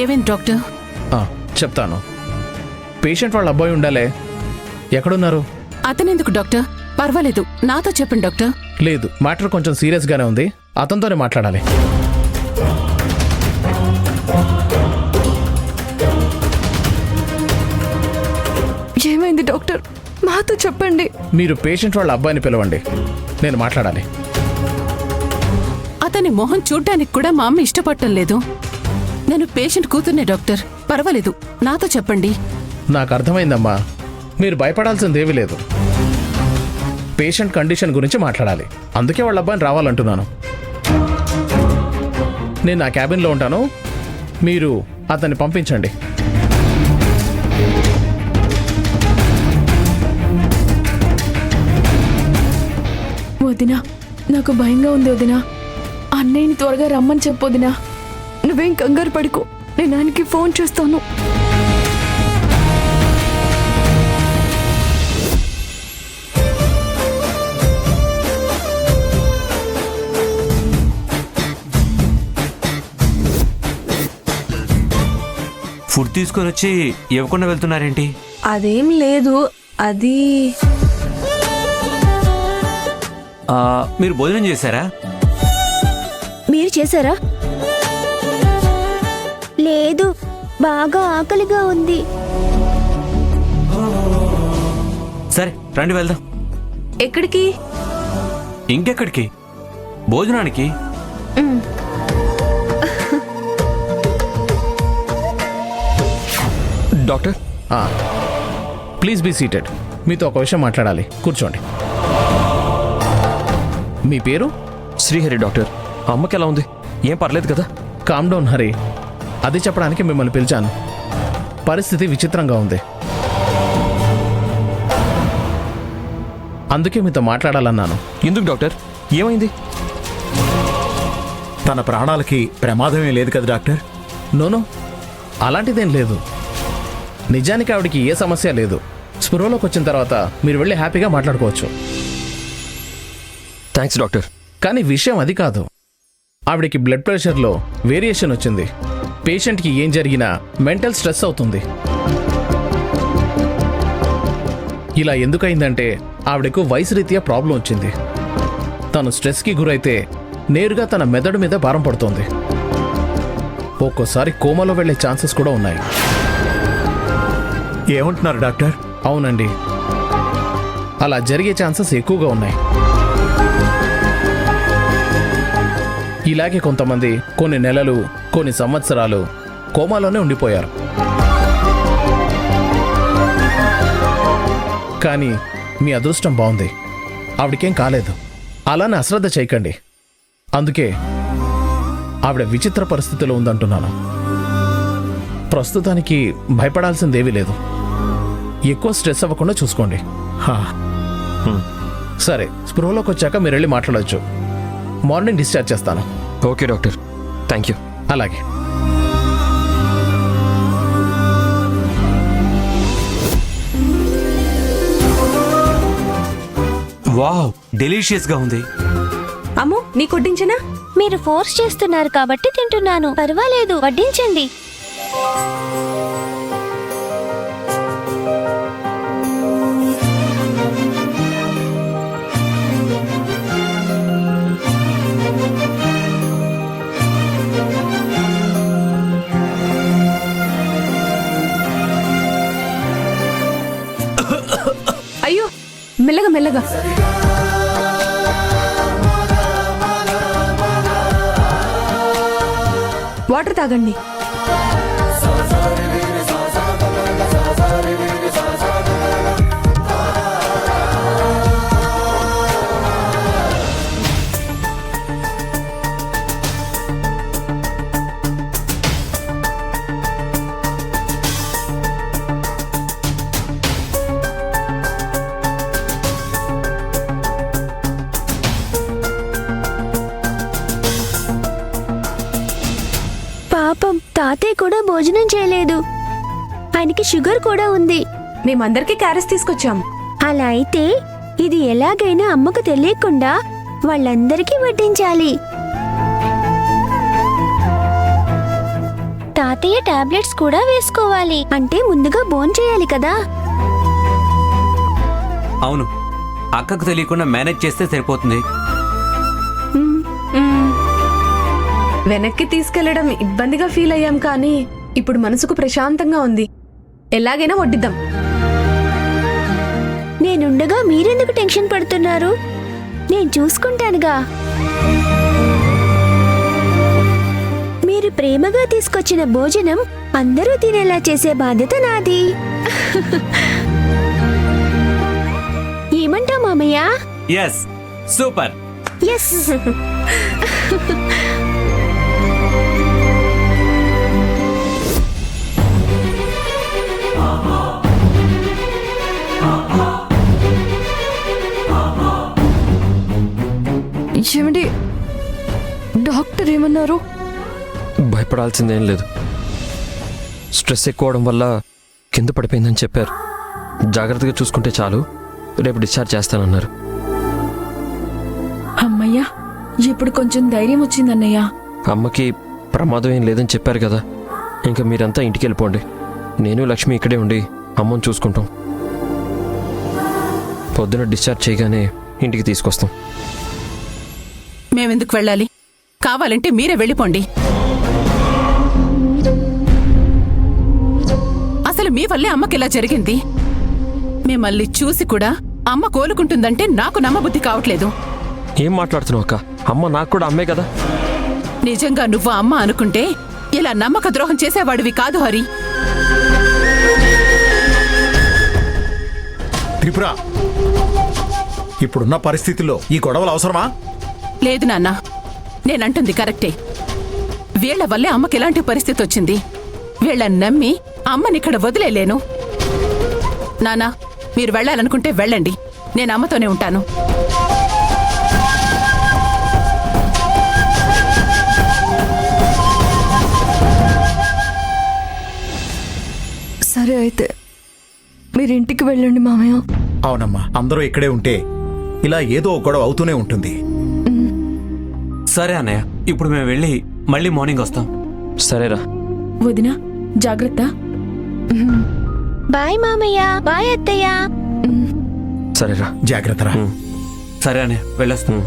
ఏమైంది డాక్టర్? చెప్తాను. పేషెంట్ వాళ్ళ అబ్బాయి ఉండాలే, ఎక్కడున్నారు? అతనెందుకు డాక్టర్? పర్వాలేదు, నాతో చెప్పండి డాక్టర్. లేదు, మ్యాటర్ కొంచెం సీరియస్గానే ఉంది, అతనితోనే మాట్లాడాలి. ఏమైంది డాక్టర్? మాతో చెప్పండి. మీరు పేషెంట్ వాళ్ళ అబ్బాయిని పిలవండి, నేను మాట్లాడాలి. అతని మొహం చూడ్డానికి కూడా మా అమ్మ ఇష్టపడటం లేదు. నేను పేషెంట్ కూతుర్నే డాక్టర్, పర్వాలేదు, నాతో చెప్పండి. నాకు అర్థమైందమ్మా, మీరు భయపడాల్సిందేమీ లేదు. పేషెంట్ కండిషన్ గురించి మాట్లాడాలి, అందుకే వాళ్ళ అబ్బాయిని రావాలంటున్నాను. నేను నా క్యాబిన్లో ఉంటాను, మీరు అతన్ని పంపించండి. వదినా, నాకు భయంగా ఉంది వదినా. అన్నయ్యని త్వరగా రమ్మని చెప్పొదినా. నువ్వేం కంగారు పడుకో, నేను ఆయనకి ఫోన్ చేస్తాను. ఫుడ్ తీసుకొని వచ్చి ఇవ్వకుండా వెళ్తున్నారేంటి? అదేం లేదు, అది మీరు భోజనం చేశారా? మీరు చేశారా? లేదు, బాగా ఆకలిగా ఉంది. సరే రండి వెళ్దాం. ఎక్కడికి? ఇంకెక్కడికి? భోజనానికి. Doctor, please be seated. మీతో ఒక విషయం మాట్లాడాలి, కూర్చోండి. మీ పేరు? శ్రీహరి డాక్టర్. అమ్మకి ఎలా ఉంది? ఏం పర్లేదు కదా? కామ్ డౌన్ హరి, అది చెప్పడానికి మిమ్మల్ని పిలిచాను. పరిస్థితి విచిత్రంగా ఉంది, అందుకే మీతో మాట్లాడాలన్నాను. ఎందుకు డాక్టర్, ఏమైంది? తన ప్రాణాలకి ప్రమాదమే లేదు కదా డాక్టర్? నోనో, అలాంటిదేం లేదు. నిజానికి ఆవిడికి ఏ సమస్య లేదు. స్పృహలోకి వచ్చిన తర్వాత మీరు వెళ్ళి హ్యాపీగా మాట్లాడుకోవచ్చు. Thanks doctor. కానీ విషయం అది కాదు. ఆవిడికి బ్లడ్ ప్రెషర్లో వేరియేషన్ వచ్చింది. పేషెంట్కి ఏం జరిగినా మెంటల్ స్ట్రెస్ అవుతుంది. ఇలా ఎందుకయిందంటే ఆవిడకు వయసు రీత్యా ప్రాబ్లం వచ్చింది. తను స్ట్రెస్కి గురైతే నేరుగా తన మెదడు మీద భారం పడుతోంది. ఒక్కోసారి కోమాలో వెళ్లే ఛాన్సెస్ కూడా ఉన్నాయి. ఏమంటున్నారు డాక్టర్? అవునండి, అలా జరిగే ఛాన్సెస్ ఎక్కువగా ఉన్నాయి. ఇలాగే కొంతమంది కొన్ని నెలలు, కొన్ని సంవత్సరాలు కోమాలోనే ఉండిపోయారు. కానీ మీ అదృష్టం బాగుంది, ఆవిడకేం కాలేదు. అలానే అశ్రద్ధ చేయకండి. అందుకే ఆవిడ విచిత్ర పరిస్థితిలో ఉందంటున్నాను. ప్రస్తుతానికి భయపడాల్సిందేమీ లేదు. ఎక్కువ స్ట్రెస్ అవ్వకుండా చూసుకోండి. సరే, స్పృహలోకి వచ్చాక మీరు వెళ్ళి మాట్లాడవచ్చు. మార్నింగ్ డిశ్చార్జ్ చేస్తాను. Okay doctor, thank you. అలాగే. వావ్, డెలీషియస్ గా ఉంది. అమ్ము, నీ కొట్టించనా? మీరు ఫోర్స్ చేస్తున్నారు కాబట్టి తింటున్నాను. పర్వాలేదు, వడ్డించండి. అయ్యో, మెల్లగా మెల్లగా. వాటర్ తాగండి. పాపం, తాతయ్య కూడా భోజనం చేయలేదు. ఆయనకి షుగర్ కూడా ఉంది. మేమందరికీ క్యారెస్ తీసుకొచ్చాం. అలా అయితే ఇది ఎలాగైనా అమ్మకు తెలియకుండా వాళ్ళందరికీ వడ్డించాలి. తాతయ్య టాబ్లెట్స్ కూడా వేసుకోవాలి. అంటే ముందుగా భోంచేయాలి కదా. అవును, అక్కకు తెలియకుండా మేనేజ్ చేస్తే సరిపోతుంది. వెనక్కి తీసుకెళ్లడం ఇబ్బందిగా ఫీల్ అయ్యాం, కానీ ఇప్పుడు మనసుకు ప్రశాంతంగా ఉంది. ఎలాగైనా వడ్డిద్దాం. నేనుండగా మీరెందుకు టెన్షన్ పడుతున్నారు? నేను చూసుకుంటానుగా. మీరు ప్రేమగా తీసుకొచ్చిన భోజనం అందరూ తినేలా చేసే బాధ్యత నాది. ఏమంటావు మామయ్య? Yes, super. ఎస్. ఏమిటి డాక్టర్ ఏమన్నారు? భయపడాల్సిందేం లేదు. స్ట్రెస్ ఎక్కువ అవడం వల్ల కింద పడిపోయిందని చెప్పారు. జాగ్రత్తగా చూసుకుంటే చాలు, రేపు డిశ్చార్జ్ చేస్తానన్నారు. అమ్మయ్యా, ఇప్పుడు కొంచెం ధైర్యం వచ్చిందన్నయ్య. అమ్మకి ప్రమాదం ఏం లేదని చెప్పారు కదా, ఇంకా మీరంతా ఇంటికి వెళ్ళిపోండి. నేను లక్ష్మి ఇక్కడే ఉండి అమ్మని చూసుకుంటాం. పొద్దున డిశ్చార్జ్ చేయగానే ఇంటికి తీసుకొస్తాం. మేమెందుకు వెళ్ళాలి? కావాలంటే మీరే వెళ్ళిపోండి. అసలు మీ వల్లే అమ్మకి ఇలా జరిగింది. మిమ్మల్ని చూసి కూడా అమ్మ కోలుకుంటుందంటే నాకు నమ్మబుద్ధి కావట్లేదు. ఏం మాట్లాడుతున్నావు అక్క? అమ్మ నాకు కూడా అమ్మే కదా. నిజంగా నువ్వు అమ్మ అనుకుంటే ఇలా నమ్మక ద్రోహం చేసేవాడివి కాదు హరి. త్రిపుర, ఇప్పుడున్న పరిస్థితుల్లో ఈ గొడవలు అవసరమా? లేదు నాన్న, నేనంటుంది కరెక్టే. వీళ్ల వల్లే అమ్మకి ఎలాంటి పరిస్థితి వచ్చింది. వీళ్ళని నమ్మి అమ్మనిక్కడ వదిలేలేను. నానా, మీరు వెళ్ళాలనుకుంటే వెళ్ళండి, నేను అమ్మతోనే ఉంటాను. సరే అయితే మీరు ఇంటికి వెళ్ళండి మామయ్య. అవునమ్మా, అందరూ ఇక్కడే ఉంటే ఇలా ఏదో ఒక గొడవ అవుతూనే ఉంటుంది. సరే అన్నయ్య, ఇప్పుడు మేము వెళ్ళి మళ్ళీ మార్నింగ్ వస్తాం. సరేరా. వదినా, జాగ్రత్త. బాయ్ మామయ్య. బాయ్ అత్తయ్య. సరేరా. జాగ్రత్తరా. సరే అన్నయ్య, వెళ్ళొస్తాం.